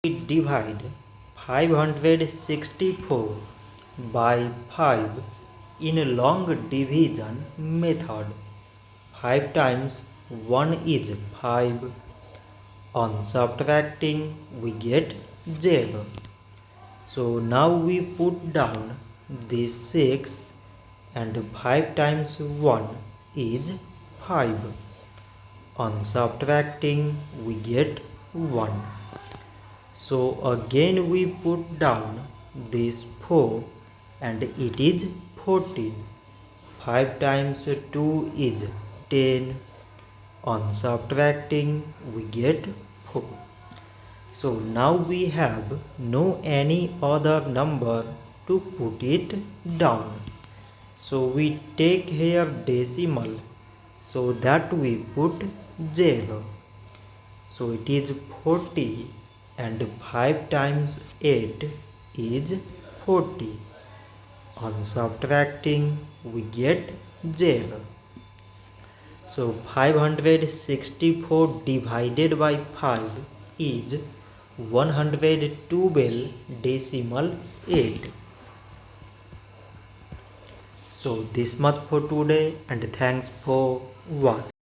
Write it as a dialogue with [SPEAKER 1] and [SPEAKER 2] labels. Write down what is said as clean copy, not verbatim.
[SPEAKER 1] We divide 564 by 5 in a long division method. 5 times 1 is 5. On subtracting we get 0. So now we put down this 6 and 5 times 1 is 5. On subtracting we get 1. So again we put down this 4 and it is 14. 5 times 2 is 10. On subtracting we get 4. So now we have no any other number to put it down. So we take here decimal so that we put 0. So it is 40 and 5 times 8 is 40. On subtracting we get 0. So 564 divided by 5 is 112 decimal 8. So this much for today and thanks for watching.